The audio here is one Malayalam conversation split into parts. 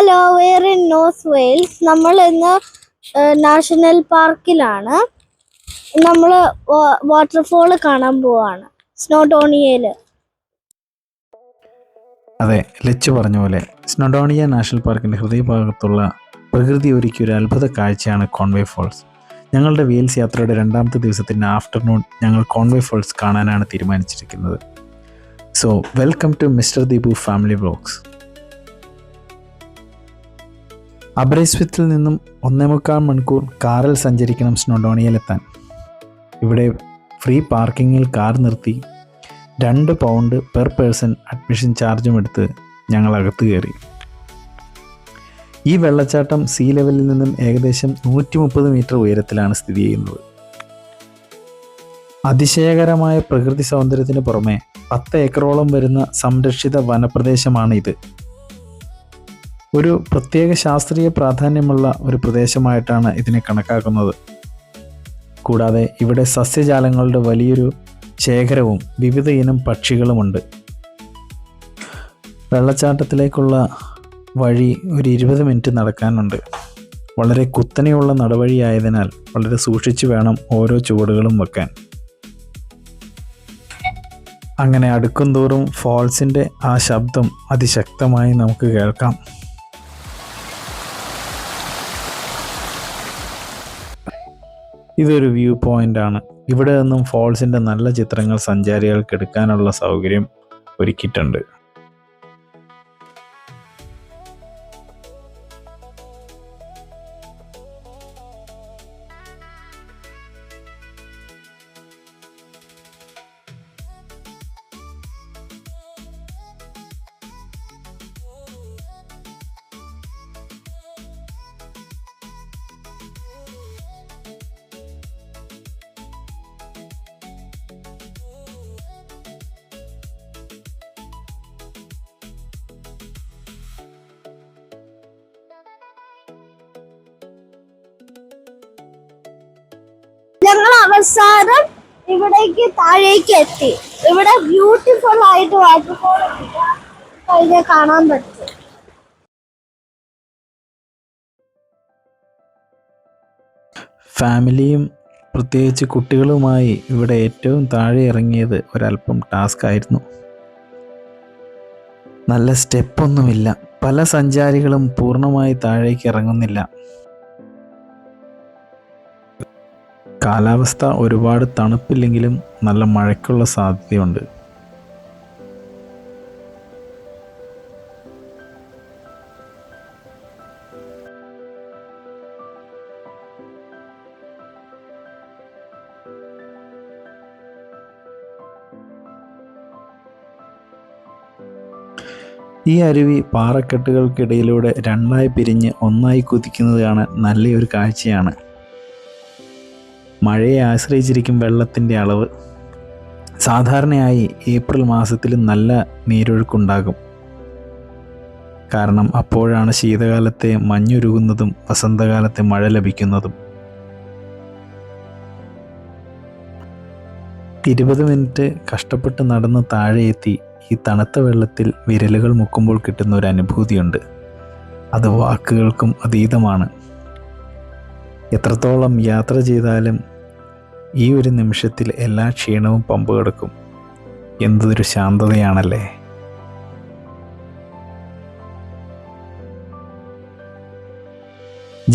Hello, we're in North Wales. നമ്മൾ ഇന്ന് നാഷണൽ പാർക്കിലാണ്. നമ്മൾ വാട്ടർഫോൾ കാണാൻ പോവാണ് സ്നോഡോണിയയില്. അതെ, ലച്ചു പറഞ്ഞ പോലെ സ്നോഡോണിയ നാഷണൽ പാർക്കിൻ്റെ ഹൃദയഭാഗത്തുള്ള പ്രകൃതി ഒരുക്കിയ ഒരു അത്ഭുത കാഴ്ചയാണ് കോൺവേ ഫോൾസ്. ഞങ്ങളുടെ വെയിൽസ് യാത്രയുടെ രണ്ടാമത്തെ ദിവസത്തിൻ്റെ ആഫ്റ്റർനൂൺ ഞങ്ങൾ കോൺവേ ഫോൾസ് കാണാനാണ് തീരുമാനിച്ചിരിക്കുന്നത്. So welcome to mister Deepu family vlogs. അബ്രേസ്വിത്തിൽ നിന്നും 1.25 മണിക്കൂർ കാറിൽ സഞ്ചരിക്കണം സ്നോഡോണിയയിലെത്താൻ. ഇവിടെ ഫ്രീ പാർക്കിങ്ങിൽ കാർ നിർത്തി 2 പൗണ്ട് പെർ പേഴ്സൺ അഡ്മിഷൻ ചാർജും എടുത്ത് ഞങ്ങൾ അകത്ത് കയറി. ഈ വെള്ളച്ചാട്ടം സീ ലെവലിൽ നിന്നും ഏകദേശം 130 മീറ്റർ ഉയരത്തിലാണ് സ്ഥിതി ചെയ്യുന്നത്. അതിശയകരമായ പ്രകൃതി സൗന്ദര്യത്തിന് പുറമെ 10 ഏക്കറോളം വരുന്ന സംരക്ഷിത വനപ്രദേശമാണ് ഇത്. ഒരു പ്രത്യേക ശാസ്ത്രീയ പ്രാധാന്യമുള്ള ഒരു പ്രദേശമായിട്ടാണ് ഇതിനെ കണക്കാക്കുന്നത്. കൂടാതെ ഇവിടെ സസ്യജാലങ്ങളുടെ വലിയൊരു ശേഖരവും വിവിധ ഇനം പക്ഷികളുമുണ്ട്. വെള്ളച്ചാട്ടത്തിലേക്കുള്ള വഴി ഒരു 20 മിനിറ്റ് നടക്കാനുണ്ട്. വളരെ കുത്തനെയുള്ള നടവഴിയായതിനാൽ വളരെ സൂക്ഷിച്ചു വേണം ഓരോ ചുവടുകളും വെക്കാൻ. അങ്ങനെ അടുക്കും തോറും ഫോൾസിൻ്റെ ആ ശബ്ദം അതിശക്തമായി നമുക്ക് കേൾക്കാം. ഇതൊരു വ്യൂ പോയിൻ്റാണ്. ഇവിടെ നിന്നും ഫോൾസിൻ്റെ നല്ല ചിത്രങ്ങൾ സഞ്ചാരികൾക്ക് എടുക്കാനുള്ള സൗകര്യം ഒരുക്കിയിട്ടുണ്ട്. ഞങ്ങൾ അവസാനം ഇവിടേക്ക് താഴേക്ക് എത്തി. ഇവിടെ ബ്യൂട്ടിഫുൾ ആയിട്ട് വാട്ടർഫോൾ കഴിഞ്ഞാൽ കാണാൻ പറ്റും. ഫാമിലിയും പ്രത്യേകിച്ച് കുട്ടികളുമായി ഇവിടെ ഏറ്റവും താഴെ ഇറങ്ങിയത് ഒരല്പം ടാസ്ക് ആയിരുന്നു. നല്ല സ്റ്റെപ്പൊന്നുമില്ല. പല സഞ്ചാരികളും പൂർണ്ണമായി താഴേക്ക് ഇറങ്ങുന്നില്ല. കാലാവസ്ഥ ഒരുപാട് തണുപ്പില്ലെങ്കിലും നല്ല മഴയ്ക്കുള്ള സാധ്യതയുണ്ട്. ഈ അരുവി പാറക്കെട്ടുകൾക്കിടയിലൂടെ 2ആയി പിരിഞ്ഞ് 1ആയി കുതിക്കുന്നത് കാണാൻ നല്ലൊരു കാഴ്ചയാണ്. മഴയെ ആശ്രയിച്ചിരിക്കും വെള്ളത്തിൻ്റെ അളവ്. സാധാരണയായി ഏപ്രിൽ മാസത്തിൽ നല്ല നീരൊഴുക്കുണ്ടാകും. കാരണം അപ്പോഴാണ് ശീതകാലത്തെ മഞ്ഞുരുകുന്നതും വസന്തകാലത്തെ മഴ ലഭിക്കുന്നതും. 20 മിനിറ്റ് കഷ്ടപ്പെട്ട് നടന്ന് താഴെ എത്തി ഈ തണുത്ത വെള്ളത്തിൽ വിരലുകൾ മുക്കുമ്പോൾ കിട്ടുന്ന ഒരു അനുഭൂതിയുണ്ട്. അത് വാക്കുകൾക്കും അതീതമാണ്. എത്രത്തോളം യാത്ര ചെയ്താലും ഈ ഒരു നിമിഷത്തിൽ എല്ലാ ക്ഷീണവും പമ്പ് കിടക്കും. എന്തൊരു ശാന്തതയാണല്ലേ.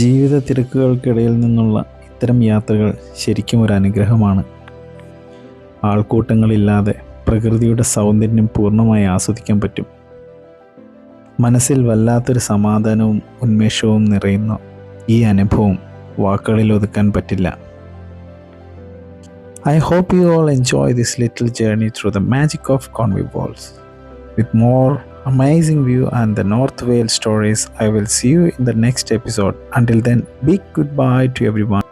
ജീവിത തിരക്കുകൾക്കിടയിൽ നിന്നുള്ള ഇത്തരം യാത്രകൾ ശരിക്കും ഒരു അനുഗ്രഹമാണ്. ആൾക്കൂട്ടങ്ങളില്ലാതെ പ്രകൃതിയുടെ സൗന്ദര്യം പൂർണ്ണമായി ആസ്വദിക്കാൻ പറ്റും. മനസ്സിൽ വല്ലാത്തൊരു സമാധാനവും ഉന്മേഷവും നിറയുന്ന ഈ അനുഭവം വാക്കുകളിൽ ഒതുക്കാൻ പറ്റില്ല. I hope you all enjoy this little journey through the magic of Conwy Falls. With more amazing view and the North Wales stories, I will see you in the next episode. Until then, big goodbye to everyone.